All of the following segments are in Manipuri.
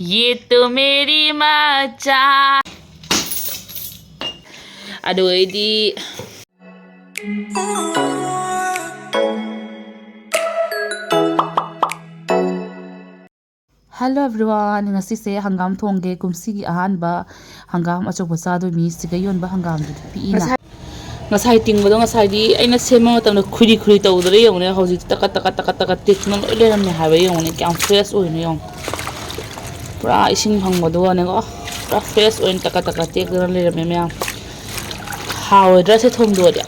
ये तो मेरी मचा अदुइदी Hello everyone, ngasi se hangam thongge kumsi ahan ba hangam achok basa do mi sigayon ba hangam du pi ina ngasai tingbo ngasai di aina sema tam khuri khuri tawdre yong ne hauji taka tekno le ram ne hawe yong ne kyam fresh oine yong pura ising phangbo do ne ko pura fresh oin taka tek ran le ram me hawe dra se thong do dia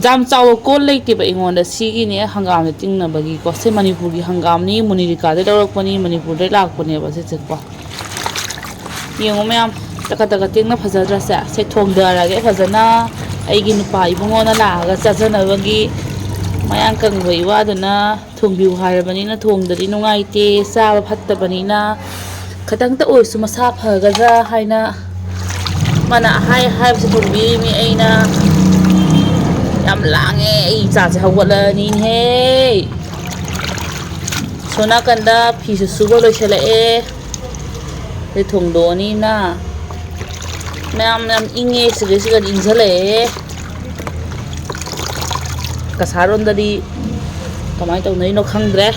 jam chaw ko leite ba ingon da sigi ne hangam ne tingna bagi ko se manipur gi hangam ni munirika de dorok pani manipur de lak pani ba se chekpa yong me am taka tingna phajadra se thong da ra ge phajana aigi nupa ibungo na la ga chajana bagi mayang kang boi wa dana thong biu harabani na thong dari nungai te sa phatta bani na khatang ta oisu masa phagadra haina mana hai se thong bi mi aina yam lange ai cha se hawala ni he sona kanda phi su go lo chela e le thong do ni na nam inge sige injale kasaron dari kamai tau nei no khangdre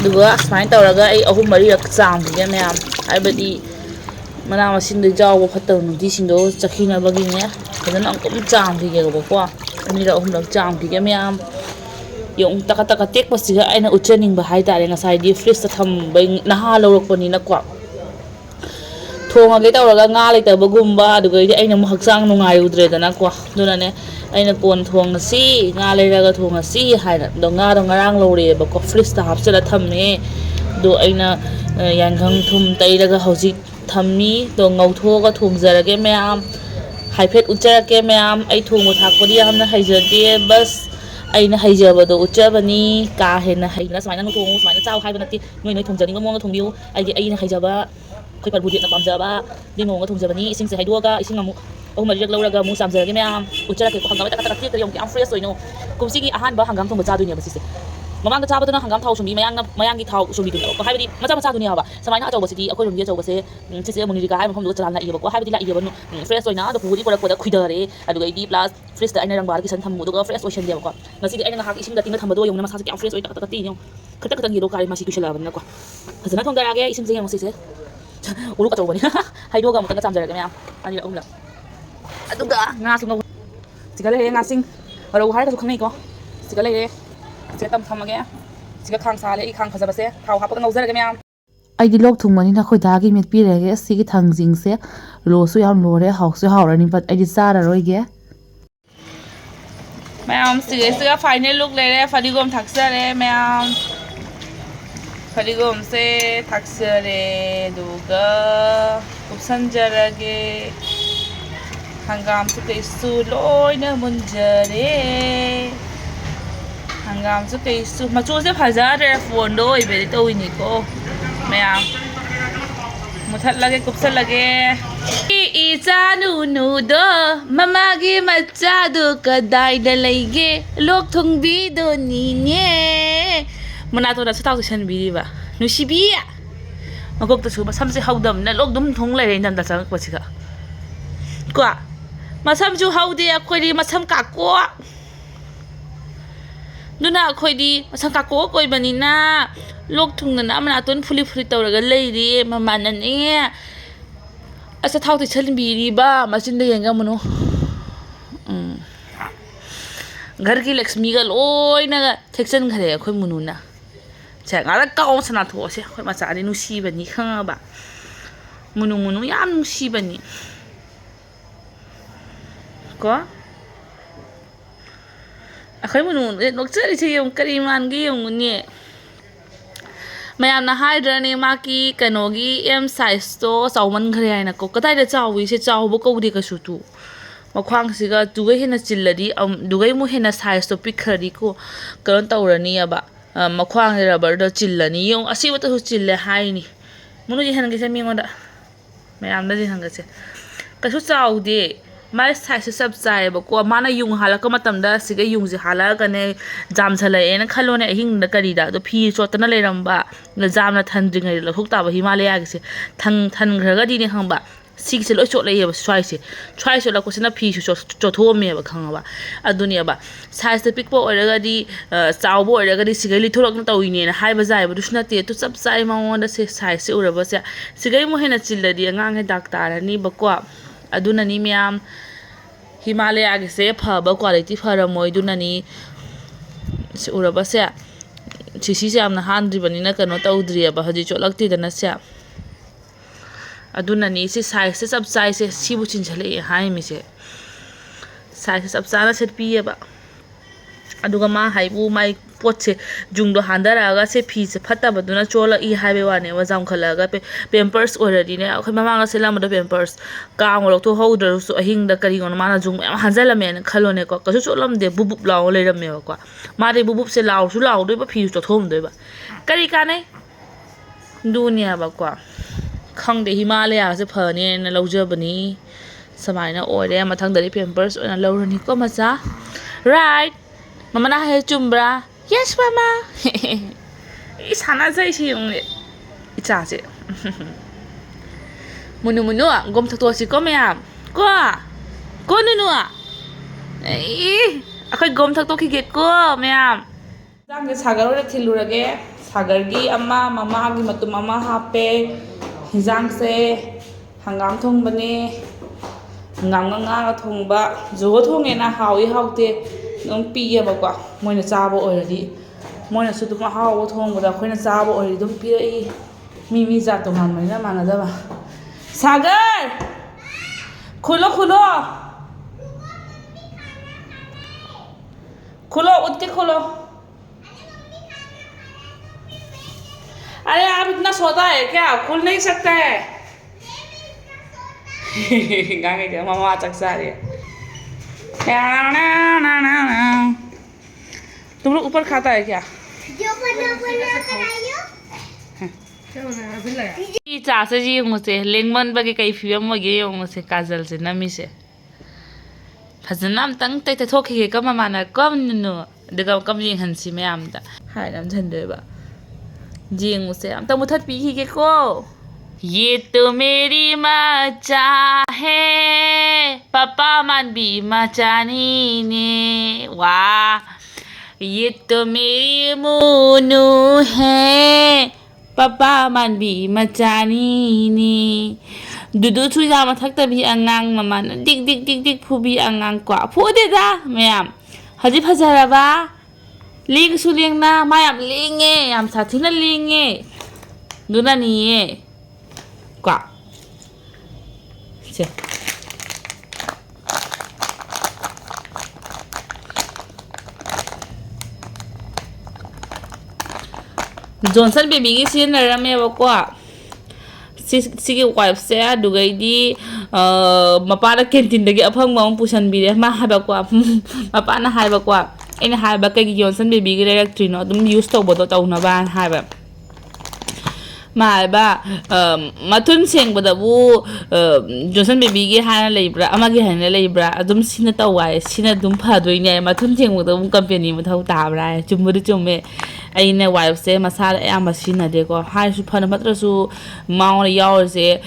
duga asmain tawraga ai ahum mari rak cham ge myam aibadi mana masin de jaw phatar nu di sindo chakhina bagi ne kadan angkum cham ge go ko ani ra ahum rak cham ge myam yong taka tek pasiga aina uchening ba hai tare ngasai di freeze ta tham bai na ha lorok pani na kwa thong age tawraga nga le ta bagumba duga di aina mu hakchang nungai udre dana kwa duna ne aina pon thong si nga le raga thong si haina do nga do ngarang lore ba ko freeze ta hapsela thamme do aina yanghang thum tairaga hauji thammi do ngau thoga thongjarage myam haifet ujarake myam ai thongo thakpodi hamna haijade bas aina haijabado uchabani ka hena haina smaina thong smaina chaw haibana ti noi thongjani mo thongbiu aina haijaba khoi par budit na pamjaba dingo nga thongjabani ising se haiduaga ising amu oh mari rak lauraga mu samjarage myam ucharake ko hangam taka ti yong am fresh oino kumsi gi ahan ba hangam thong bacha dunia basise mamang cha baduna hangam thau sumi mayang gi thau sumi dunia ko haibadi macha dunia ba samaina achaw basidi akoi romgi achaw base sise munirika hai mafam do chalana iba ko haibadi la iba no fresh oina do puri ko da khuidare aduga idi plus fresh da aina rang bar ki san thamu do fresh ocean dia ko ngasi di aina ngahak ising da tinga thamado yong na masa ki am fresh oi taka ti no khata gi do kari masi kushala ban ko hazana thong darage ising se yang sise uru ka chawbani haidoga mutanga chamjarage myam ani ra umla aduga nga sunga sigale nga sing aro har ka khangai ko sigale se tam thamage siga khang sale I khang phajabase thau hapa ka ngaujarage myam ai di lok thungmani na khoi da gi met pi rege sigi thangjing se lo su yam lore hauk su haurani but ai di sara roi ge myam siga final look le re fadigom thaksare myam fadigom se thaksare duga upsanjarage hangam su kaisu loina munjare hangam su kaisu machu se phajare phone do ibedi to ini ko myam muthat lage kupsal lage I chanu nu do mama gi macha do kadai da leige lok thong bi do ni ne muna to da sa taw san bi ba nu sibi magok ta su masam se haudam na lok dum thong le nan da sang pasiga kwa masam ju haude akoi di masam ka ko duna akoi di masam ka ko koi bani na lok thung na amna ton fuli tawraga leiri mama na ne asa thau ti chalin bi ri ba machin de yenga muno घर की लक्ष्मी का लोई ना थेक्सन घरे अखोई मुनुना चे ngala kaw sana tho se khoi ma cha ni nu si bani khanga ba munu yam nu si bani ko akhoi munu nok chari che yong kari man gi yong ni mayam na haidra ne ma ki kanogi m size to chawman ghare ai na ko kadai da chawi se chaw bo ko di ka su tu makhwang siga dugai hena chilladi dugai mu hena size to pikhari ko karon tawrani aba makhwang rubber do chillani yong asiwa to chille hai ni munu ji hanga se mi ngoda mayam da ji hanga se kasu chawde ꯃꯥꯏ ꯁꯥꯏꯖꯁꯦ ꯆꯞ ꯆꯥꯏꯌꯦꯕꯀꯣ ꯃꯥꯅ ꯌꯨꯡ ꯍꯥꯜꯂꯛꯄ ꯃꯇꯝꯗ ꯁꯤꯒ ꯌꯨꯡꯁꯦ ꯍꯥꯜꯂꯛꯑꯒꯅꯦ ꯖꯥꯝꯁꯜꯂꯛꯑꯦꯅ ꯈꯜꯂꯣꯅꯦ ꯑꯍꯤꯡꯗ ꯀꯔꯤꯗ ꯑꯗꯣ ꯐꯤ ꯆꯣꯠꯇꯅ ꯂꯩꯔꯝꯕ ꯖꯥꯝꯅ ꯊꯟꯗ꯭ꯔꯤꯉꯩꯗ ꯂꯧꯊꯣꯛ ꯇꯥꯕ ꯍꯤꯃꯥꯂꯌꯥꯒꯤꯁꯦ ꯊꯟꯈ꯭ꯔꯒꯗꯤꯅꯦ ꯈꯪꯕ ꯁꯤꯒꯤꯁꯦ ꯂꯣꯏ ꯆꯣꯠꯂꯛꯑꯦꯕ ꯁ꯭ꯋꯥꯏꯁꯦ ꯆꯣꯠꯂꯛꯄꯁꯤꯅ ꯐꯤꯁꯨ ꯆꯣꯠꯊꯣꯛꯑꯝꯃꯦꯕ ꯈꯪꯉꯕ ꯑꯗꯨꯅꯦꯕ ꯁꯥꯏꯖꯇ ꯄꯤꯛꯄ ꯑꯣꯏꯔꯒꯗꯤ ꯆꯥꯎꯕ ꯑꯣꯏꯔꯒꯗꯤ ꯁꯤꯒꯩ ꯂꯤꯊꯣꯔꯛꯅ ꯇꯧꯏꯅꯦꯅ ꯍꯥꯏꯕ ꯌꯥꯏꯕꯗꯨꯁꯨ ꯅꯠꯇꯦ ꯑꯗꯨ ꯆꯞ ꯆꯥꯏ ꯃꯉꯣꯟꯗ ꯁꯥꯏꯖꯁꯦ ꯎꯔꯕꯁꯦ ꯁꯤꯒꯩ ꯑꯃꯨꯛ ꯍꯦꯟꯅ ꯆꯤꯜꯂꯗꯤ ꯑꯉꯥꯡꯈꯩ ꯗꯥꯛ ꯇꯥꯔꯅꯤꯕꯀꯣ ꯑꯗꯨꯅꯅꯤ ꯃꯌꯥꯝ ꯍꯤꯃꯥꯂꯌꯥꯒꯤꯁꯦ ꯐꯕ ꯀ꯭ꯋꯥꯂꯤꯇꯤ ꯐꯔꯝꯃꯣꯏ ꯑꯗꯨꯅꯅꯤ ꯎꯔꯕꯁꯦ ꯁꯤꯁꯦ ꯌꯥꯝꯅ ꯍꯥꯟꯗ꯭ꯔꯤꯕꯅꯤꯅ ꯀꯩꯅꯣ ꯇꯧꯗ꯭ꯔꯤꯑꯕ ꯍꯧꯖꯤꯛ ꯆꯣꯠꯂꯛꯇꯦꯗꯅ ꯁꯦ ꯑꯗꯨꯅꯅꯤ ꯁꯤ ꯁꯥꯏꯖꯁꯦ ꯆꯞ ꯆꯥꯏꯁꯦ ꯁꯤꯕꯨ ꯆꯤꯟꯁꯤꯜꯂꯛꯑꯦ ꯍꯥꯏꯔꯤꯃꯤꯁꯦ ꯁꯥꯏꯖꯁꯦ ꯆꯞ ꯆꯥꯅ ꯁꯦꯠꯄꯤꯑꯕ ꯑꯗꯨꯒ ꯃꯥ ꯍꯥꯏꯕꯨ ꯃꯥꯏ ꯄꯣꯠꯁꯦ ꯖꯨꯡꯗꯣ ꯍꯥꯟꯊꯔꯛꯑꯒ ꯁꯦ ꯐꯤꯁꯦ ꯐꯠꯇꯕꯗꯨꯅ ꯆꯣꯜꯂꯛꯏ ꯍꯥꯏꯕꯩ ꯋꯥꯅꯦꯕ ꯖꯥꯝꯈꯠꯂꯛꯑꯒ ꯄꯦꯝꯄꯔꯁ ꯑꯣꯏꯔꯗꯤꯅꯦ ꯑꯩꯈꯣꯏ ꯃꯃꯥꯡꯗ ꯁꯦꯠꯂꯝꯕꯗ ꯄꯦꯝꯄꯔꯁ ꯀꯥꯡꯉ ꯂꯧꯊꯣꯛꯍꯧꯗ꯭ꯔꯁꯨ ꯑꯍꯤꯡꯗ ꯀꯔꯤꯒꯨꯝꯕ ꯃꯥꯅ ꯖꯨꯡ ꯃꯌꯥꯝ ꯍꯟꯖꯤꯜꯂꯝꯃꯦꯅ ꯈꯜꯂꯣꯅꯦꯀꯣ ꯀꯩꯁꯨ ꯆꯣꯠꯂꯝꯗꯦ ꯕꯨꯕꯨꯞ ꯂꯥꯎꯔ ꯂꯩꯔꯝꯃꯦꯕꯀꯣ ꯃꯥꯗꯤ ꯕꯨꯕꯨꯞꯁꯦ ꯂꯥꯎꯔꯁꯨ ꯂꯥꯎꯗꯣꯏꯕ ꯐꯤꯁꯨ ꯆꯣꯠꯊꯣꯛꯑꯝꯗꯣꯏꯕ ꯀꯔꯤ ꯀꯥꯟꯅꯩ ꯑꯗꯨꯅꯦꯕꯀꯣ ꯈꯪꯗꯦ ꯍꯤꯃꯥꯂꯌꯥꯁꯦ ꯐꯅꯦꯅ ꯂꯧꯖꯕꯅꯤ ꯁꯨꯃꯥꯏꯅ ꯑꯣꯏꯔꯦ ꯃꯊꯪꯗꯗꯤ ꯄꯦꯝꯄꯔꯁ ꯑꯣꯏꯅ ꯂꯧꯔꯅꯤꯀꯣ ꯃꯆꯥ ꯔꯥꯏꯠ ꯃꯃꯥꯅ ꯍꯥꯏ ꯆꯨꯝꯕ꯭ꯔꯥ ꯌꯦꯁ ꯃꯃꯥ ꯏ ꯁꯥꯟꯅꯖꯩꯁꯤ ꯌꯦꯡꯉꯨꯅꯦ ꯏꯆꯥꯁꯦ ꯃꯨꯅꯨ ꯃꯨꯅꯨ ꯒꯣꯝ ꯊꯛꯇꯣꯛꯑꯁꯤꯀꯣ ꯃꯌꯥꯝ ꯀꯣ ꯅꯨꯅꯨ ꯑꯩꯈꯣꯏ ꯒꯣꯝ ꯊꯛꯇꯣꯛꯈꯤꯒꯦꯀꯣ ꯃꯌꯥꯝ ꯌꯦꯟꯖꯥꯡꯁꯦ ꯁꯥꯒꯔ ꯑꯣꯏꯅ ꯊꯤꯜꯂꯨꯔꯒꯦ ꯁꯥꯒꯔꯒꯤ ꯑꯃ ꯃꯃꯥꯒꯤ ꯃꯇꯨꯝ ꯑꯃ ꯍꯥꯞꯄꯦ ꯍꯤꯟꯖꯥꯡꯁꯦ ꯍꯪꯒꯥꯝ ꯊꯣꯡꯕꯅꯦ ꯍꯪꯒꯥꯝꯒ ꯉꯥꯒ ꯊꯣꯡꯕ ꯖꯣꯒ ꯊꯣꯡꯉꯦꯅ ꯍꯥꯎꯏ ꯍꯥꯎꯇꯦ ꯑꯗꯨꯝ ꯄꯤꯌꯦꯕꯀꯣ ꯃꯣꯏꯅ ꯆꯥꯕ ꯑꯣꯏꯔꯗꯤ ꯃꯣꯏꯅꯁꯨ ꯑꯗꯨꯝ ꯑꯍꯥꯎꯕ ꯊꯣꯡꯕꯗ ꯑꯩꯈꯣꯏꯅ ꯆꯥꯕ ꯑꯣꯏꯔꯗꯤ ꯑꯗꯨꯝ ꯄꯤꯔꯛꯏ ꯃꯤ ꯖꯥꯠ ꯇꯣꯉꯥꯟꯕꯅꯤꯅ ꯃꯥꯟꯅꯗꯕ सागर खोलो खोलो खोलो उठ के खोलो अरे आप इतना सोता है क्या खुल नहीं सकता है गाने के मामा चक सारे तुम लोग ऊपर खाता है क्या 이 자세지 용어세 랭먼박에 그이 비벼먹이 용어세 가절세 남이세 파즈남 땅 떼떼 토키게 까마마나 껌누누 내가 껌징 한시 매암다 하이남 전데바 जिंगसे हम तो मुथत पी ही के को ये तो मेरी मचा है पापा मान भी मचानी ने वाह ये तो मेरी मोनू है पापा मान भी मचानी ने दुदू चुजा मथक तभी अंगांग ममान दिक दिक दिक दिक फुबी अंगांग क्वा फुदेदा मैम हजी फजरबा लिंग सुलिंग ना मायाम लिंगे याम साथीना लिंगे दुनानिए क्वा से जॉनसन बेबी की सीन नरमेबको सिगी वाइफ्से दुगैदी मपाना कैंटीनदगी अफंग मम पुसनबिरे मा हाबको मपाना हाबको अꯩꯅ ꯍꯥꯏꯕ ꯀꯩꯒꯤ ꯖꯣꯟꯁꯟ ꯕꯦꯕꯤꯒꯤ ꯂꯩꯔꯛꯇ꯭ꯔꯤꯅꯣ ꯑꯗꯨꯝ ꯌꯨꯁ ꯇꯧꯕꯗꯣ ꯇꯧꯅꯕ ꯍꯥꯏꯕ ꯃꯥ ꯍꯥꯏꯕ ꯃꯊꯨꯟ ꯁꯦꯡꯕꯗꯕꯨ ꯖꯣꯟꯁꯟ ꯕꯦꯕꯤꯒꯤ ꯍꯥꯏꯅ ꯂꯩꯕ꯭ꯔꯥ ꯑꯃꯒꯤ ꯍꯥꯏꯅ ꯂꯩꯕ꯭ꯔꯥ ꯑꯗꯨꯝ ꯁꯤꯅ ꯇꯧ ꯍꯥꯏ ꯁꯤꯅ ꯑꯗꯨꯝ ꯐꯗꯣꯏꯅꯦ ꯃꯊꯨꯟ ꯁꯦꯡꯕꯗꯕꯨ ꯀꯝꯄꯦꯅꯤ ꯃꯊꯧ ꯇꯥꯕ꯭ꯔꯥ ꯍꯥꯏ ꯆꯨꯝꯕꯨꯗꯤ ꯆꯨꯝꯃꯦ ꯑꯩꯅ ꯋꯥꯏꯐꯁꯦ ꯃꯁꯥꯗ ꯑꯌꯥꯝꯕ ꯁꯤꯖꯤꯟꯅꯗꯦꯀꯣ ꯍꯥꯏꯔꯁꯨ ꯐꯅ ꯐꯠꯇ꯭ꯔꯁꯨ ꯃꯉꯣꯟꯗ ꯌꯥꯎꯔꯤꯁꯦ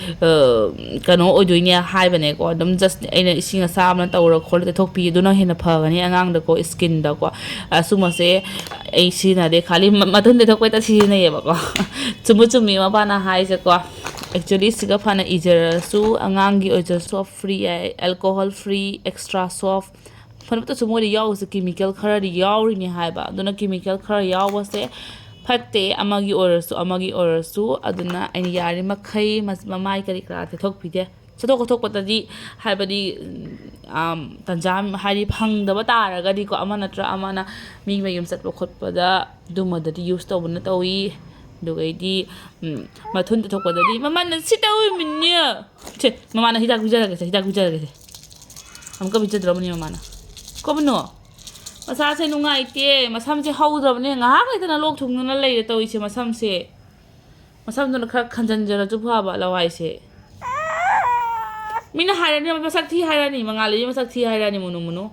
ꯀꯩꯅꯣ ꯑꯣꯏꯗꯣꯏꯅꯦ ꯍꯥꯏꯕꯅꯦꯀꯣ ꯑꯗꯨꯝ ꯖꯁ ꯑꯩꯅ ꯏꯁꯤꯡ ꯑꯁꯥꯕꯅ ꯇꯧꯔ ꯈꯣꯠꯂ ꯇꯩꯊꯣꯛꯄꯤ ꯑꯗꯨꯅ ꯍꯦꯟꯅ ꯐꯒꯅꯤ ꯑꯉꯥꯡꯗꯀꯣ ꯁ꯭ꯀꯤꯟꯗꯀꯣ ꯑꯁꯨꯝꯕꯁꯦ ꯑꯩ ꯁꯤꯖꯤꯟꯅꯗꯦ ꯈꯥꯂꯤ ꯃꯊꯨꯟ ꯇꯩꯊꯣꯛꯄꯩꯇ ꯁꯤꯖꯤꯟꯅꯩꯌꯦꯕꯀꯣ ꯆꯨꯝꯕꯨ ꯆꯨꯝꯃꯤ ꯃꯄꯥꯅ ꯍꯥꯏꯁꯦꯀꯣ ꯑꯦꯛꯆꯨꯋꯦꯂꯤ ꯁꯤꯒ ꯐꯅ ꯏꯖꯔꯁꯨ ꯑꯉꯥꯡꯒꯤ ꯑꯣꯏꯖꯔꯁꯨ ꯁꯣꯐ ꯐ꯭ꯔꯤ ꯑꯦꯜꯀꯣꯍꯣꯜ ꯐ꯭ꯔꯤ ꯑꯦꯛꯁꯇ꯭ꯔꯥ ꯁꯣꯐ ꯐꯅꯕꯇꯁꯨ ꯃꯣꯏꯗ ꯌꯥꯎꯕꯁꯦ ꯀꯦꯃꯤꯀꯦꯜ ꯈꯔꯗꯤ ꯌꯥꯎꯔꯤꯅꯤ ꯍꯥꯏꯕ ꯑꯗꯨꯅ ꯀꯦꯃꯤꯀꯦꯜ ꯈꯔ ꯌꯥꯎꯕꯁꯦ ꯐꯠꯇꯦ ꯑꯃꯒꯤ ꯑꯣꯏꯔꯁꯨ ꯑꯗꯨꯅ ꯑꯩꯅ ꯌꯥꯔꯤꯃꯈꯩ ꯃꯃꯥꯏ ꯀꯔꯤ ꯀꯔꯥ ꯇꯩꯊꯣꯛꯄꯤꯗꯦ ꯆꯠꯊꯣꯛ ꯈꯣꯠꯊꯣꯛꯄꯗꯗꯤ ꯍꯥꯏꯕꯗꯤ ꯇꯟꯖꯥ ꯍꯥꯏꯗꯤ ꯐꯪꯗꯕ ꯇꯥꯔꯒꯗꯤꯀꯣ ꯑꯃ ꯅꯠꯇ꯭ꯔ ꯑꯃꯅ ꯃꯤ ꯃꯌꯨꯝ ꯆꯠꯄ ꯈꯣꯠꯄꯗ ꯑꯗꯨꯝꯕꯗꯗꯤ ꯌꯨꯁ ꯇꯧꯕꯅ ꯇꯧꯏ ꯑꯗꯨꯒꯩꯗꯤ ꯃꯊꯨꯟ ꯇꯩꯊꯣꯛꯄꯗꯗꯤ ꯃꯃꯥꯅ ꯁꯤ ꯇꯧꯏꯃꯤꯅꯦ ꯁꯦ ꯃꯃꯥꯅ ꯍꯤꯗꯥꯛ ꯄꯤꯖꯔꯒꯦꯁꯦ ꯑꯃꯨꯛꯀ ꯄꯤꯖꯗ꯭ꯔꯕꯅꯤ ꯃꯃꯥꯅ ꯀꯣꯕꯅꯣ ꯃꯁꯥꯁꯦ ꯅꯨꯡꯉꯥꯏꯇꯦ ꯃꯁꯝꯁꯦ ꯍꯧꯗ꯭ꯔꯕꯅꯦ ꯉꯥꯏꯍꯥꯛ ꯂꯩꯇꯅ ꯂꯣꯛ ꯊꯨꯡꯗꯅ ꯂꯩꯔꯦ ꯇꯧꯔꯤꯁꯦ ꯃꯁꯝꯗꯨꯅ ꯈꯔ ꯈꯟꯖꯟꯖꯔꯁꯨ ꯐꯕ ꯂꯋꯥꯏꯁꯦ ꯃꯤꯅ ꯍꯥꯏꯔꯅꯤ ꯃꯁꯛ ꯊꯤ ꯍꯥꯏꯔꯅꯤ ꯃꯉꯥꯜꯂꯩ ꯃꯁꯛ ꯊꯤ ꯍꯥꯏꯔꯅꯤ ꯃꯨꯅꯨ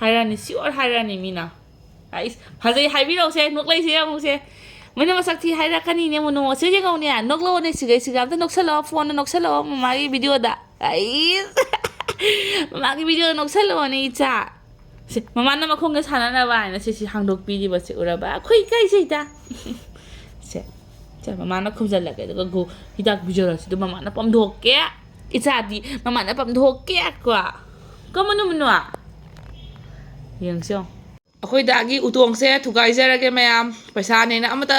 ꯍꯥꯏꯔꯅꯤ ꯁꯤꯌꯣꯔ ꯍꯥꯏꯔꯅꯤ ꯃꯤꯅ ꯐꯖꯩ ꯍꯥꯏꯕꯤꯔꯛꯎꯁꯦ ꯅꯣꯛꯂꯩꯁꯦ ꯌꯦꯡꯉꯨꯁꯦ ꯃꯤꯅ ꯃꯁꯛ ꯊꯤ ꯍꯥꯏꯔꯛꯀꯅꯤꯅꯦ ꯃꯨꯅꯨ ꯁꯤ ꯌꯦꯡꯉꯧꯅꯦ ꯅꯣꯛꯂꯛꯑꯣꯅꯦ ꯁꯤꯒ ꯑꯝꯇ ꯅꯣꯛꯁꯜꯂꯛꯑꯣ ꯐꯣꯟꯗ ꯅꯣꯛꯁꯜꯂꯛꯑꯣ ꯃꯃꯥꯒꯤ ꯚꯤꯗꯤꯑꯣꯗ ꯃꯃꯥꯒꯤ ꯚꯤꯗꯤꯑꯣꯗ ꯅꯣꯛꯁꯜꯂꯛꯑꯣꯅꯦ ꯏꯆꯥ ꯃꯃꯥꯅ ꯃꯈꯣꯡꯒ ꯁꯥꯟꯅꯅꯕ ꯍꯥꯏꯅ ꯁꯤ ꯍꯥꯡꯗꯣꯛꯄꯤꯔꯤꯕꯁꯦ ꯎꯔꯕ ꯑꯩꯈꯣꯏ ꯏꯀꯥꯏꯖꯩꯗ ꯁꯦ ꯃꯃꯥꯅ ꯈꯨꯝꯖꯤꯜꯂꯒꯦ ꯑꯗꯨꯒ ꯍꯤꯗꯥꯛ ꯄꯤꯖꯔꯁꯤꯗ ꯃꯃꯥꯅ ꯄꯥꯝꯊꯣꯛꯀꯦ ꯏꯆꯥꯗꯤ ꯃꯃꯥꯅ ꯄꯥꯝꯊꯣꯛꯀꯦ ꯀꯣ ꯃꯨꯅꯨ ꯌꯦꯡꯁꯤ ꯑꯩꯈꯣꯏ ꯗꯥꯒꯤ ꯎꯇꯣꯡꯁꯦ ꯊꯨꯒꯥꯏꯖꯔꯒꯦ ꯃꯌꯥꯝ ꯄꯩꯁꯥꯅꯦꯅ ꯑꯃꯇ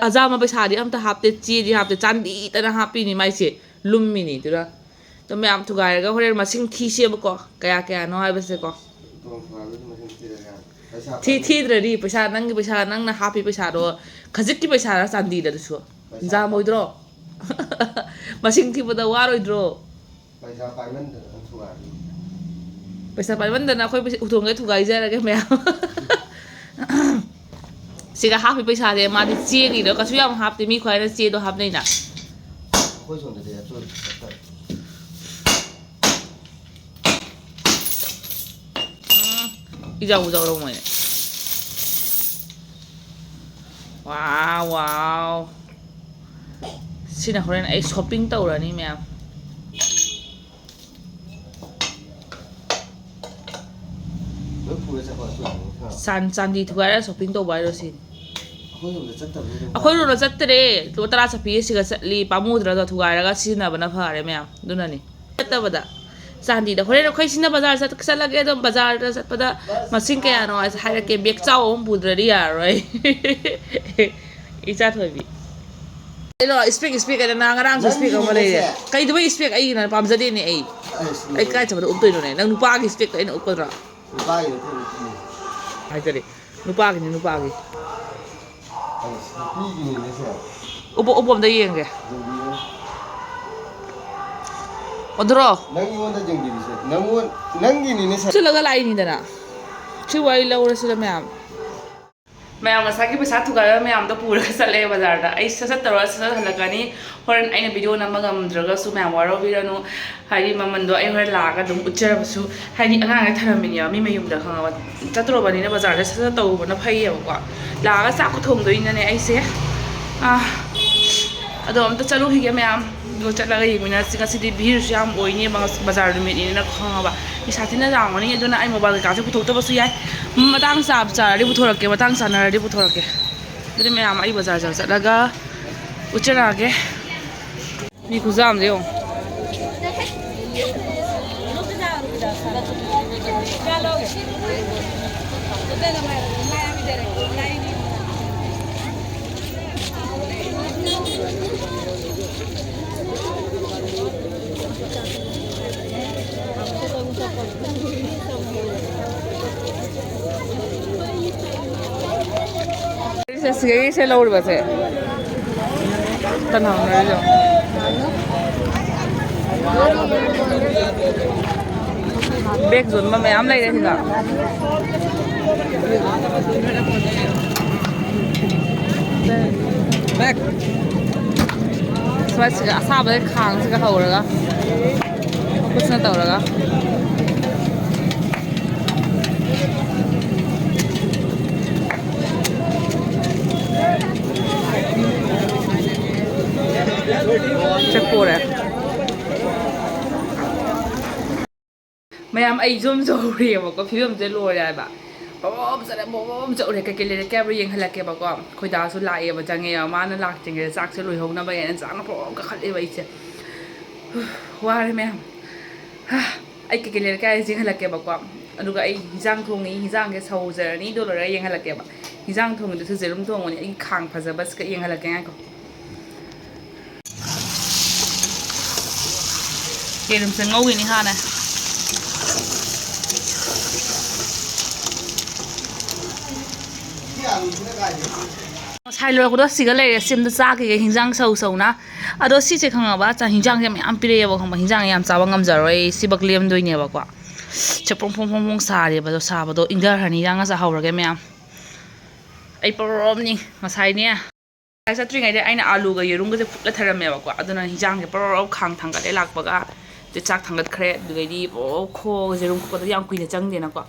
ꯑꯖꯥꯃ ꯄꯩꯁꯥꯗꯤ ꯑꯝꯇ ꯍꯥꯞꯇꯦ ꯆꯦꯗꯤ ꯍꯥꯞꯇꯦ ꯆꯥꯟꯗꯤꯇꯅ ꯍꯥꯞꯄꯤꯅꯤ ꯃꯥꯏꯁꯦ ꯂꯨꯝꯃꯤꯅꯤ ꯑꯗꯨꯅ ꯑꯗꯨꯝ ꯃꯌꯥꯝ ꯊꯨꯒꯥꯏꯔꯒ ꯍꯣꯔꯦꯟ ꯃꯁꯤꯡ ꯊꯤꯁꯦꯕꯀꯣ ꯀꯌꯥꯅꯣ ꯍꯥꯏꯕꯁꯦꯀꯣ ꯊꯤꯗ꯭ꯔꯗꯤ ꯄꯩꯁꯥ ꯅꯪꯒꯤ ꯄꯩꯁꯥ ꯅꯪꯅ ꯍꯥꯞꯄꯤ ꯄꯩꯁꯥꯗꯣ ꯈꯖꯤꯛꯀꯤ ꯄꯩꯁꯥꯔ ꯆꯥꯟꯗꯤꯗꯗꯨꯁꯨ ꯌꯥꯝꯃꯣꯏꯗ꯭ꯔꯣ ꯃꯁꯤꯡ ꯊꯤꯕꯗ ꯋꯥꯔꯣꯏꯗ꯭ꯔꯣ ꯄꯩꯁꯥ ꯄꯥꯏꯃꯟꯗꯅ ꯑꯩꯈꯣই ꯎꯇꯣꯡꯒ ꯊꯨꯒꯥꯏꯖꯔꯒꯦ ꯃꯌꯥꯝ ꯁꯤꯒ ꯍꯥꯞꯄꯤ ꯄꯩꯁꯥꯁꯦ ꯃꯥꯗꯤ ꯆꯦꯒꯤꯗꯣ ꯀꯩꯁꯨ ꯌꯥꯝ ꯍꯥꯞꯇꯦ ꯃꯤ ꯈ꯭ꯋꯥꯏꯅ ꯆꯦꯗꯣ ꯍꯥꯞꯅꯩꯅ 이자우자우라고 뭐네. 와우. 시나 호렌 아이 쇼핑 떠오라니 매. 산디 두가라 쇼핑 떠봐요시. ꯑꯩꯈꯣꯏꯔꯣꯝꯗ ꯆꯠꯇ꯭ꯔꯦ ꯂꯨꯄꯥ 10 ꯆꯠꯄꯤꯁꯤꯒ ꯆꯠꯂꯤ ꯄꯥꯝꯃꯨꯗ꯭ꯔꯒ ꯊꯨꯒꯥꯏꯔꯒ ꯁꯤꯖꯤꯟꯅꯕꯅ ꯐꯔꯦ ꯃꯌꯥꯝ ꯑꯗꯨꯅꯅꯤ ꯆꯠꯇꯕꯗ ꯆꯥꯟꯗꯤꯗ ꯍꯣꯔꯦꯟ ꯑꯩꯈꯣꯏ ꯁꯤꯅ ꯕꯖꯥꯔ ꯆꯠꯂꯒꯦ ꯑꯗꯨꯝ ꯕꯖꯥꯔꯗ ꯆꯠꯄꯗ ꯃꯁꯤꯡ ꯀꯌꯥꯅꯣ ꯍꯥꯏꯔꯛꯀꯦ ꯕꯦꯛ ꯆꯥꯎ ꯑꯃ ꯄꯨꯗ꯭ꯔꯗꯤ ꯌꯥꯔꯔꯣꯏ ꯏꯆꯥ ꯊꯣꯏꯕꯤ ꯀꯩꯅꯣ ꯏꯁꯄꯦꯛ ꯑꯅ ꯉꯔꯥꯡꯁꯨ ꯏꯁꯄꯦꯛ ꯑꯃ ꯂꯩꯔꯦ ꯀꯩꯗꯧꯕꯩ ꯏꯁꯄꯦꯛ ꯑꯩꯒꯤꯅ ꯄꯥꯝꯖꯗꯦꯅꯦ ꯑꯩ ꯀꯥꯏ ꯆꯠꯄꯗ ꯎꯞꯇꯣꯏꯅꯣꯅꯦ ꯅꯪ ꯅꯨꯄꯥꯒꯤ ꯏꯁꯄꯦꯛꯇꯣ ꯑꯩꯅ ꯎꯞꯀꯗ꯭ꯔꯣ ꯍꯥꯏꯖꯔꯤ ꯅꯨꯄꯥꯒꯤꯅꯤ upo amda yenge odro nangiwonda jengdibise nangini sulaga laini dana chi wai lawra sila mayam masaki pesa thugara mayam da pura sale bazar da ai sa taro sa halakani horan aina video namaga amdraga su mayam waro biranu hari mamando ai hor laga dum uchara basu hari anga tharamini mi mayum da khanga tatro bani na bazar da sa taw bana phai ba laga sa ku thong doi na ne ai se ado amta chalu hige mayam do chalaga yimina singa sidi bhir jam oini bazar du mi na khanga ba isathina jamani aduna ai mobile ka se puthok ta basu yai matang sab charadi puthorake matang sanaradi puthorake dre mayam ai bazar chalaga ucharage mi kuzam de se laur base tanam na jo bag zone ma mayam lai rahi ga bag swas ga asaba khang se ga hawraga kusna tawraga mayam ai zoom zori ba ko film je lore ba bom zore ka kele ka bri yeng halake ba ko khoida su la e ba jange ya ma na lak ting chak se loi hong na ba yan chak na bom ka khale ba iche ware mayam ai ka kele ka jing halake ba ko aduga ai hijang thongi hijang ge sau jarani do lore yeng halake ba hijang thongi de se rum thong ni ai khang phaja bas ka yeng halake ngai ko Kirim se ngau ni ha na sai lo ko do siga le sim da cha ke hinjang sau na ado si che khanga ba cha hinjang ke am pire ba khang ba hinjang yam cha ba ngam jaroi si bak lem doi ne ba kwa che pong sa re ba do sa ba do ingdar hani yang sa haurage me am ai porom ni masai ne ꯆꯠꯇ꯭ꯔꯤꯉꯩꯗ ꯑꯩꯅ ꯑꯥꯂꯨꯒ ꯌꯦꯔꯨꯝꯒꯁꯦ ꯐꯨꯠꯂ ꯊꯔꯝꯃꯦꯕꯀꯣ ꯑꯗꯨꯅ ꯍꯤꯟꯖꯥꯡꯁꯦ ꯄꯔꯣꯔꯣ ꯈꯥꯡ ꯊꯥꯡꯒꯠꯂꯦ ꯂꯥꯛꯄꯒ ꯆꯥꯛ ꯊꯥꯡꯒꯠꯈ꯭ꯔꯦ ꯑꯗꯨꯗꯩꯗꯤ ꯄꯔꯣ ꯈꯣꯛꯑꯒ ꯌꯦꯔꯨꯝ ꯐꯨꯠꯄꯗ ꯌꯥꯝ ꯀꯨꯏꯅ ꯆꯪꯗꯦꯅꯀꯣ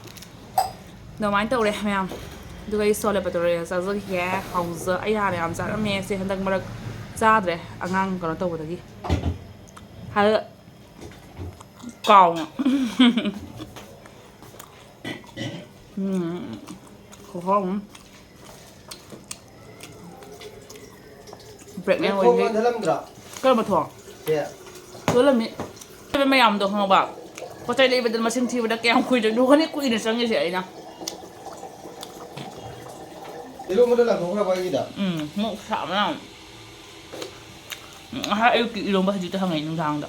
ꯑꯗꯨꯃꯥꯏꯅ ꯇꯧꯔꯦ ꯃꯌꯥꯝ ꯑꯗꯨꯒ ꯑꯩ ꯁꯣꯂꯦ ꯕꯇꯨꯔꯦ ꯆꯥꯖꯈꯤꯒꯦ ꯑꯩ ꯍꯥꯟꯅ ꯌꯥꯝ ꯆꯥꯔꯝꯃꯦ ꯁꯦ ꯍꯟꯗꯛ ꯃꯔꯛ ꯆꯥꯗ꯭ꯔꯦ ꯑꯉꯥꯡ ꯀꯩꯅꯣ ꯇꯧꯕꯗꯒꯤ ꯀꯥꯎꯅ ꯄ꯭ꯔꯦꯒꯅꯦꯟ ꯑꯣꯏꯔꯤꯉꯩ ꯀꯔꯝꯕ ꯊꯣꯡ ꯊꯣꯛꯂꯝꯃꯤ ꯃꯌꯥꯝꯗꯣ ꯈꯪꯉꯕ ꯄꯣꯠ ꯆꯩ ꯂꯩꯕꯗ ꯃꯁꯤꯡ ꯊꯤꯕꯗ ꯀꯌꯥꯝ ꯀꯨꯏꯗꯣꯏꯅꯣ ꯈꯪꯗꯦ ꯀꯨꯏꯅ ꯆꯪꯉꯤꯁꯦ ꯑꯩꯅ 이러면은 나 그거 봐야겠다. ꯃꯣꯛ ꯁꯥꯕꯅ ꯑꯌꯨꯛꯀꯤ ꯏꯔꯣꯝꯕ ꯍꯧꯖꯤꯛꯇ ꯍꯪꯉꯛꯏ ꯅꯨꯡꯗꯥꯡꯗ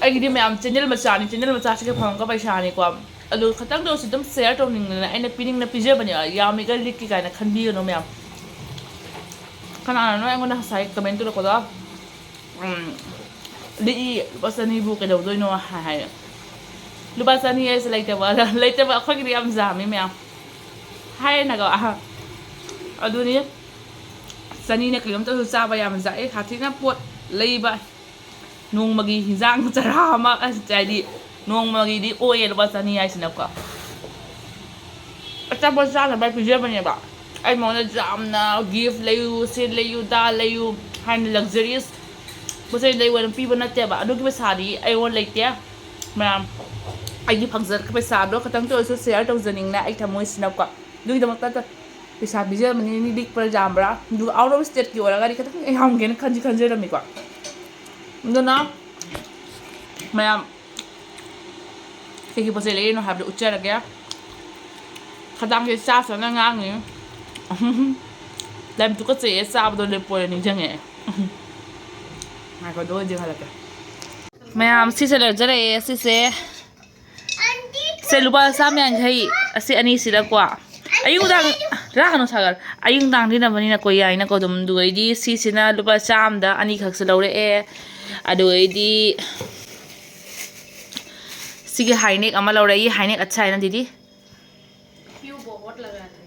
ꯑꯩꯒꯤꯗꯤ ꯃꯌꯥꯝ ꯆꯦꯟꯅꯦꯜ ꯃꯆꯥꯅꯤ ꯆꯦꯟꯅꯦꯜ ꯃꯆꯥꯁꯤꯒ ꯐꯪꯉꯒ ꯄꯩꯁꯥꯅꯤꯀꯣ ꯑꯗꯨ ꯈꯇꯪꯗ ꯑꯣꯏꯔꯁꯨ ꯑꯗꯨꯝ ꯁꯦꯌꯔ ꯇꯧꯅꯤꯡꯗꯅ ꯑꯩꯅ ꯄꯤꯖꯕꯅꯦ ꯌꯥꯝꯃꯤꯒ ꯂꯤꯛꯀꯤ ꯀꯥꯏꯅ ꯈꯟꯕꯤꯒꯅꯨ ꯃꯌꯥꯝ ꯀꯅꯥꯅꯣ ꯑꯩꯉꯣꯟꯗ ꯉꯁꯥꯏ ꯀꯃꯦꯟ ꯇꯧꯔꯛꯄꯗꯣ ꯂꯤꯛꯏ ꯂꯨꯄꯥ 200ꯕꯨ ꯀꯩꯗꯧꯗꯣꯏꯅꯣ ꯍꯥꯏ ꯂꯨꯄꯥ 200 ꯍꯥꯏꯁꯦ ꯂꯩꯇꯕ ꯑꯩꯈꯣꯏꯒꯤꯗꯤ ꯌꯥꯝ ꯌꯥꯝꯃꯤ ꯃꯌꯥꯝ ꯍꯥꯏꯔꯦꯅꯀꯣ ꯑꯗꯨꯅꯤ 200ꯅ ꯀꯩꯅꯣꯝꯇꯁꯨ ꯆꯥꯕ ꯌꯥꯝ ꯆꯥꯏ ꯁꯥꯊꯤꯅ ꯄꯣꯠ ꯂꯩꯕ ꯅꯣꯡꯃꯒꯤ ꯍꯤꯟꯖꯥꯡ ꯆꯔꯥ ꯑꯃ ꯍꯥꯏꯗꯤ ꯅꯣꯡꯃꯒꯤꯗꯤ ꯑꯣꯏꯌꯦ ꯂꯨꯄꯥ 200 ꯍꯥꯏꯁꯤꯅꯀꯣ ꯑꯆꯥꯄꯣꯠ ꯆꯥꯅꯕ ꯄꯤꯖꯕꯅꯦꯕ ꯑꯩ ꯃꯉꯣꯟꯗ ꯌꯥꯝꯅ ꯒꯤꯐ ꯂꯩꯌꯨ ꯁꯤ ꯂꯩꯌꯨ ꯗꯥ ꯂꯩꯌꯨ ꯍꯥꯏꯅ ꯂꯛꯖꯔꯤꯌꯁ ꯄꯣꯠ ꯆꯩ ꯂꯩꯌꯨꯅ ꯄꯤꯕ ꯅꯠꯇꯦꯕ ꯑꯗꯨꯒꯤ ꯄꯩꯁꯥꯗꯤ ꯑꯩꯉꯣꯟꯗ ꯂꯩꯇꯦ ꯃꯌꯥꯝ ꯑꯩꯒꯤ ꯐꯪꯖꯔꯛꯄ ꯄꯩꯁꯥꯗꯣ ꯈꯇꯪꯇ ꯑꯣꯏꯔꯁꯨ ꯁꯦꯌꯔ ꯇꯧꯖꯅꯤꯡꯅ ꯑꯩ ꯊꯝꯃꯣꯏꯁꯤꯅꯀꯣ ꯑꯗꯨꯒꯤꯗꯃꯛꯇ ꯄꯩꯁꯥ ꯄꯤꯖꯕꯅꯤ ꯂꯤꯛꯄ꯭ꯔꯥ ꯌꯥꯝꯕ꯭ꯔꯥ ꯑꯗꯨꯒ ꯑꯥꯎꯠ ꯑꯣꯐ ꯁ꯭ꯇꯦꯠꯀꯤ ꯑꯣꯏꯔꯒꯗꯤ ꯈꯤꯇꯪ ꯌꯥꯝꯒꯦꯅ ꯈꯟꯖꯔꯝꯃꯤꯀꯣ ꯑꯗꯨꯅ ꯃꯌꯥꯝ ꯀꯩꯒꯤ ꯄꯣꯠ ꯆꯩ ꯂꯩꯔꯤꯅꯣ ꯍꯥꯏꯕꯗꯣ ꯎꯠꯆꯔꯒꯦ ꯈꯗꯥꯡꯁꯦ ꯆꯥꯅ ꯉꯥꯡꯉꯤ ꯂꯝ ꯇꯨꯀꯠꯆꯩꯑꯦ ꯆꯥꯕꯗꯣ ꯂꯦꯞꯄꯣꯏꯔ ꯅꯤꯡꯁꯤꯡꯉꯛꯑꯦ ꯉꯥꯏꯈꯣ ꯑꯗꯨ ꯍꯜꯂꯛꯀꯦ ꯃꯌꯥꯝ ꯁꯤꯁꯦ ꯂꯩꯖꯔꯛꯑꯦ ꯁꯤꯁꯦ ꯂꯨꯄꯥ 150 ꯑꯁꯤ ꯑꯅꯤꯁꯤꯗꯀꯣ ꯑꯌꯨꯛ ꯅꯨꯡꯗꯥꯡ ꯔꯥꯒꯅꯨ ꯁꯥꯒꯔ ꯑꯌꯨꯛ ꯅꯨꯡꯗꯥꯡꯗꯤꯅꯕꯅꯤꯅꯀꯣ ꯌꯥꯏꯅꯀꯣ ꯑꯗꯨꯝ ꯑꯗꯨꯒꯩꯗꯤ ꯁꯤꯁꯤꯅ ꯂꯨꯄꯥ 100ꯗ ꯑꯅꯤꯈꯛꯁꯨ ꯂꯧꯔꯛꯑꯦ ꯑꯗꯨꯒꯩꯗꯤ सिगे हाइनेक अमा लौरे ये हाइनेक अच्छा है ना दीदी क्यों बहुत लगा था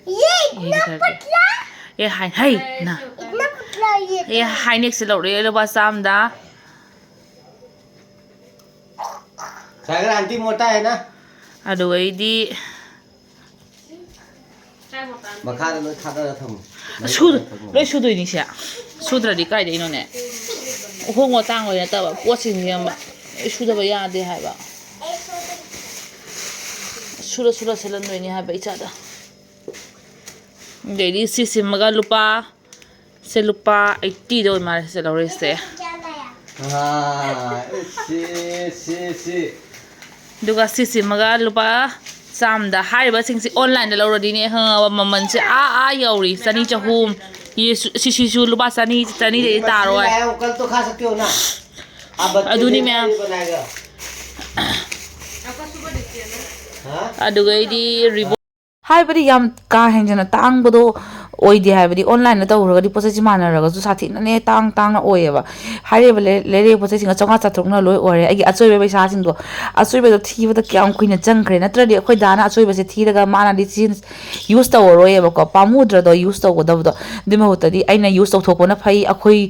ये इतना पतला ये हाई हाई ना इतना पतला ये हाइनेक से लौरे ये लोग सामदा सागर आंटी मोटा है ना अदुगैदी मखान में खाता था हम सुद लो सुदोइनी से सुद्रदी कायदे इनोने होंगो तांगो नतबा पोसिंग यम सुदबा यादे हाइबा सुरा सेलनोइनी हाइबा इचादा देदी सिसिमगा लुपा से लुपा 80 दो मारे से लौरे से हाँ दुगा सिसिमगा लुपा सामदा हाइबा सिंगसी ऑनलाइन लौरदीने हंगा ममन से आ यौरी 2 4 ये सिसिसु लुपा 2 दे तारोय कल तो खा सकते हो ना अदुनी में अदुगैदी रिबो हाइबदी याम का हेंजना तांगबदो ओइदे हाइबदी ऑनलाइन तौरगदी पोसेसि मानरगसु साथिनने तांग ओइएबा हाइरेबा लेरे पोसेसि चौगा चाथुकना लोय ओरे आगी अचोइबे पैसा सिंगो अचोइबे थीबदा क्याम कुइना चंगख्रे नत्रदि अखोइ दाना अचोइबसे थीरगा माना डिसिजन यूज तौरोएबको पामुद्रदो यूज तौगदबदो दिमहुतदि आइना यूज तौथोकना फै अखोइ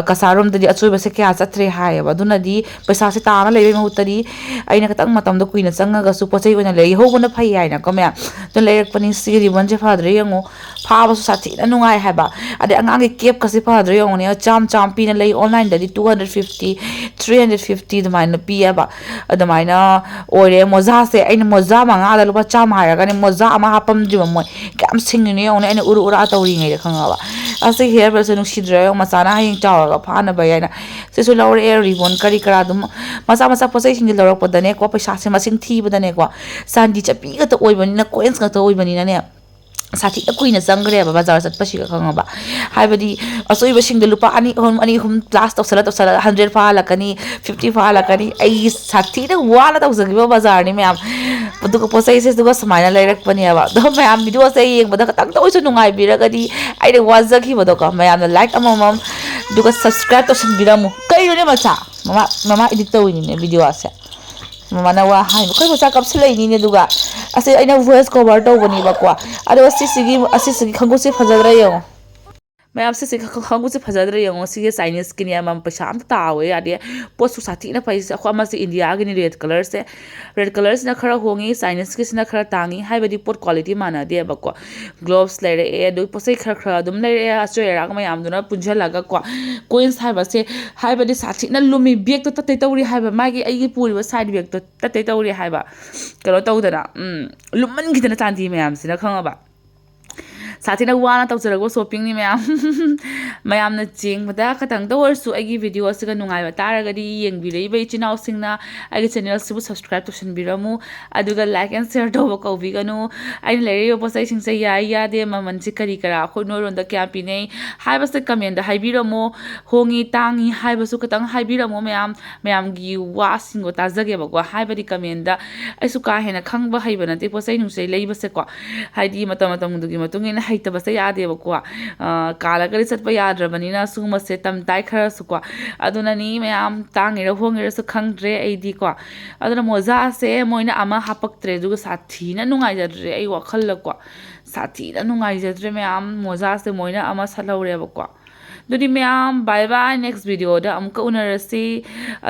कसारोमददि अचोइबसे क्या चत्रे हाइएबा दुनदि पैसासे ताना लेबे महुतदि आइना खतंग मतमदो कुइना चंगगसु पोचै ओइना लेइ होबना फै हाइना कमया तो लेरकपनि सिगि रिबनजे फाद्रे यंगो फाबसु साथिना नुंगाइ हाइबा अदे अंगांगे केप कसे फाद्रे यंगोने चाम पीना लेइ ऑनलाइन ददि 250 350 दमाइना पियाबा अदमाइना ओरे मोजासे आइना मोजा मंगादा लुपा चाम हायरगाने मोजा अमा हापम जिबा मोय काम सिंगिने यंगोने आइना उरा तौरिङै खंगाबा असे हेयर ब्रश नुसिद्रे यंग मचाना हाइं चावरगा फानबा याइना सेसु लौरे एयर रिबन करी करा दुम मचा पोसै सिंगि लौरकपदने को पैसासे मसिंग थीबदने को सान्दी चपीगत ओइबनिना कोइन्स गत ओइबनिना ने साथी कुइना चंगरेबा बाजार चटपसिगा खंगाबा हाइबदी असोइबसिंग लुपा अनि हुम क्लास तौसला 100 फालकनी 50 फालकनी आई साथी द वाला तौजगिबा बाजार नि मैम दुगा पोसै से दुगा समाइना लेरकपनियाबा दो मैम वीडियो से येंबदा खतंग तौसु नुंगाइ बिरगदी आइदे वाजगिबदो का मैम लाइक अमम दुगा सब्सक्राइब तौसन बिरामु कइयोने मचा ममा एडिट तौइने वीडियो आसे ꯃꯃꯥꯅ ꯋꯥ ꯍꯥꯏꯕ ꯑꯩꯈꯣꯏ ꯃꯆꯥ ꯀꯞꯁꯤꯜꯂꯛꯏꯅꯤꯅꯦ ꯑꯗꯨꯒ ꯑꯁꯤ ꯑꯩꯅ ꯚꯣꯏꯁ ꯀꯣꯚꯔ ꯇꯧꯕꯅꯦꯕꯀꯣ ꯑꯗꯨꯒ ꯑꯁꯤꯁꯤꯒꯤ ꯈꯣꯡꯎꯞꯁꯦ ꯐꯖꯗ꯭ꯔꯥ ꯌꯦꯡꯉꯣ ꯃꯌꯥꯝ ꯁꯤꯁꯦ ꯈꯣꯡꯎꯞꯁꯦ ꯐꯖꯗ꯭ꯔꯥ ꯌꯦꯡꯉꯣ ꯁꯤꯒꯤ ꯆꯥꯏꯅꯤꯁꯀꯤꯅꯦ ꯑꯃ ꯄꯩꯁꯥ ꯑꯝꯇ ꯇꯥꯋꯦ ꯌꯥꯗꯦ ꯄꯣꯠꯁꯨ ꯁꯥꯊꯤꯅ ꯐꯩ ꯑꯩꯈꯣꯏ ꯑꯃꯁꯦ ꯏꯟꯗꯤꯌꯥꯒꯤꯅꯤ ꯔꯦꯗ ꯀꯂꯔꯁꯤꯅ ꯈꯔ ꯍꯣꯡꯉꯤ ꯆꯥꯏꯅꯤꯁꯀꯤꯁꯤꯅ ꯈꯔ ꯇꯥꯡꯉꯤ ꯍꯥꯏꯕꯗꯤ ꯄꯣꯠ ꯀ꯭ꯋꯥꯂꯤꯇꯤ ꯃꯥꯟꯅꯗꯦꯕꯀꯣ ꯒ꯭ꯂꯣꯞꯁ ꯂꯩꯔꯛꯑꯦ ꯑꯗꯨꯒ ꯄꯣꯠ ꯆꯩ ꯈꯔ ꯑꯗꯨꯝ ꯂꯩꯔꯛꯑꯦ ꯑꯆꯣꯏ ꯑꯔꯥꯛ ꯃꯌꯥꯝꯗꯨꯅ ꯄꯨꯟꯁꯤꯜꯂꯒꯀꯣ ꯀꯣꯏꯟꯁ ꯍꯥꯏꯕꯁꯦ ꯍꯥꯏꯕꯗꯤ ꯁꯥꯊꯤꯅ ꯂꯨꯝꯃꯤ ꯕꯦꯒꯇꯣ ꯇꯠꯇꯩ ꯇꯧꯔꯤ ꯍꯥꯏꯕ ꯃꯥꯒꯤ ꯑꯩꯒꯤ ꯄꯨꯔꯤꯕ ꯁꯥꯏꯠ ꯕꯦꯒꯇꯣ ꯇꯠꯇꯩ ꯇꯧꯔꯤ ꯍꯥꯏꯕ ꯀꯩꯅꯣ ꯇꯧꯗꯅ ꯂꯨꯝꯃꯟꯈꯤꯗꯅ ꯆꯥꯟꯗꯤ ꯃꯌꯥꯝꯁꯤꯅ ꯈꯪꯉꯕ ꯁꯥꯊꯤꯅ ꯋꯥꯅ ꯇꯧꯖꯔꯛꯄ ꯁꯣꯞꯄꯤꯡꯅꯤ ꯃꯌꯥꯝꯅ ꯆꯦꯡꯕꯗ ꯈꯇꯪꯗ ꯑꯣꯏꯔꯁꯨ ꯑꯩꯒꯤ ꯚꯤꯗꯤꯑꯣ ꯑꯁꯤꯒ ꯅꯨꯡꯉꯥꯏꯕ ꯇꯥꯔꯒꯗꯤ ꯌꯦꯡꯕꯤꯔꯛꯏꯕ ꯏꯆꯤꯜ ꯏꯅꯥꯎꯁꯤꯡꯅ ꯑꯩꯒꯤ ꯆꯦꯅꯦꯜꯁꯤꯕꯨ ꯁꯕꯁꯀ꯭ꯔꯥꯏꯕ ꯇꯧꯁꯟꯕꯤꯔꯝꯃꯨ ꯑꯗꯨꯒ ꯂꯥꯏꯛ ꯑꯦꯟ ꯁꯤꯌꯔ ꯇꯧꯕ ꯀꯧꯕꯤꯒꯅꯨ ꯑꯩꯅ ꯂꯩꯔꯤꯕ ꯄꯣꯠꯆꯩꯁꯤꯡꯁꯦ ꯌꯥꯏ ꯌꯥꯗꯦ ꯃꯃꯜꯁꯤ ꯀꯔꯤ ꯀꯔꯥ ꯑꯩꯈꯣꯏ ꯅꯣꯏꯔꯣꯝꯗ ꯀꯌꯥ ꯄꯤꯅꯩ ꯍꯥꯏꯕꯁꯦ ꯀꯃꯦꯟꯗ ꯍꯥꯏꯕꯤꯔꯝꯃꯣ ꯍꯣꯡꯉꯤ ꯇꯥꯡꯉꯤ ꯍꯥꯏꯕꯁꯨꯈꯤꯇꯪ ꯍꯥꯏꯕꯤꯔꯝꯃꯣ ꯃꯌꯥꯝꯒꯤ ꯋꯥꯁꯤꯡꯗꯣ ꯇꯥꯖꯒꯦꯕꯀꯣ ꯍꯥꯏꯕꯗꯤ ꯀꯃꯦꯟꯗ ꯑꯩꯁꯨ ꯀꯥ ꯍꯦꯟꯅ ꯈꯪꯕ ꯍꯩꯕ ꯅꯠꯇꯦ ꯄꯣꯠꯆꯩ ꯅꯨꯡꯆꯩ ꯂꯩꯕꯁꯦꯀꯣ ꯍꯥꯏꯗꯤ ꯃꯇꯝꯗꯨꯒꯤ ꯃꯇꯨꯡ ꯏꯟꯅ ꯍꯩꯇꯕꯁꯦ ꯌꯥꯗꯦꯕꯀꯣ ꯀꯥꯜꯂꯒꯗꯤ ꯆꯠꯄ ꯌꯥꯗ꯭ꯔꯕꯅꯤꯅ ꯁꯤꯒꯨꯝꯕꯁꯦ ꯇꯝ ꯇꯥꯏ ꯈꯔꯁꯨꯀꯣ ꯑꯗꯨꯅꯅꯤ ꯃꯌꯥꯝ ꯇꯥꯡꯉꯤꯔ ꯍꯣꯡꯉꯤꯔꯁꯨ ꯈꯪꯗ꯭ꯔꯦ ꯑꯩꯗꯤꯀꯣ ꯑꯗꯨꯅ ꯃꯣꯖꯥꯁꯦ ꯃꯣꯏꯅ ꯑꯃ ꯍꯥꯞꯄꯛꯇ꯭ꯔꯦ ꯑꯗꯨꯒ ꯁꯥꯊꯤꯅ ꯅꯨꯡꯉꯥꯏꯖꯗ꯭ꯔꯦ ꯑꯩ ꯋꯥꯈꯜꯗꯀꯣ ꯁꯥꯊꯤꯅ ꯅꯨꯡꯉꯥꯏꯖꯗ꯭ꯔꯦ ꯃꯌꯥꯝ ꯃꯣꯖꯥꯁꯦ ꯃꯣꯏꯅ ꯑꯃ ꯁꯠꯍꯧꯔꯦꯕꯀꯣ ꯑꯗꯨꯗꯤ ꯃꯌꯥꯝ ꯕꯥꯏ ꯕꯥꯏ ꯅꯦꯛꯁ ꯚꯤꯗꯤꯑꯣꯗ ꯑꯃꯨꯛꯀ ꯎꯅꯔꯁꯤ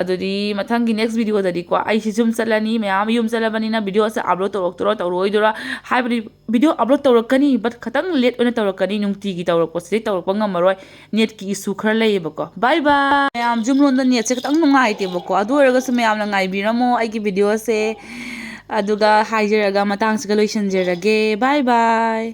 ꯑꯗꯨꯗꯤ ꯃꯊꯪꯒꯤ ꯅꯦꯛꯁ ꯚꯤꯗꯤꯑꯣꯗꯗꯤꯀꯣ ꯑꯩꯁꯤ ꯌꯨꯝ ꯆꯠꯂꯅꯤ ꯃꯌꯥꯝ ꯌꯨꯝ ꯆꯠꯂꯕꯅꯤꯅ ꯚꯤꯗꯤꯑꯣꯁꯦ ꯑꯞꯂꯣꯗ ꯇꯧꯔꯛꯇꯣꯏꯔꯣ ꯇꯧꯔꯛꯑꯣꯏꯗꯣꯏꯔꯥ ꯍꯥꯏꯕꯗꯤ ꯚꯤꯗꯤꯑꯣ ꯑꯞꯂꯣꯗ ꯇꯧꯔꯛꯀꯅꯤ ꯕꯠ ꯈꯤꯇꯪ ꯂꯦꯠ ꯑꯣꯏꯅ ꯇꯧꯔꯛꯀꯅꯤ ꯅꯨꯡꯇꯤꯒꯤ ꯇꯧꯔꯛꯄꯁꯤꯗꯤ ꯇꯧꯔꯛꯄ ꯉꯝꯃꯔꯣꯏ ꯅꯦꯠꯀꯤ ꯏꯁꯨ ꯈꯔ ꯂꯩꯌꯦꯕꯀꯣ ꯕꯥꯏ ꯕꯥꯏ ꯃꯌꯥꯝ ꯌꯨꯝꯂꯣꯝꯗ ꯅꯦꯠꯁꯦ ꯈꯤꯇꯪ ꯅꯨꯡꯉꯥꯏꯇꯦꯕꯀꯣ ꯑꯗꯨ ꯑꯣꯏꯔꯒꯁꯨ ꯃꯌꯥꯝꯅ ꯉꯥꯏꯕꯤꯔꯝꯃꯣ ꯑꯩꯒꯤ ꯚꯤꯗꯤꯑꯣꯁꯦ ꯑꯗꯨꯒ ꯍꯥꯏꯖꯔꯒ ꯃꯇꯥꯡꯁꯤꯒ ꯂꯣꯏꯁꯤꯟꯖꯔꯒꯦ ꯕꯥꯏ ꯕꯥꯏ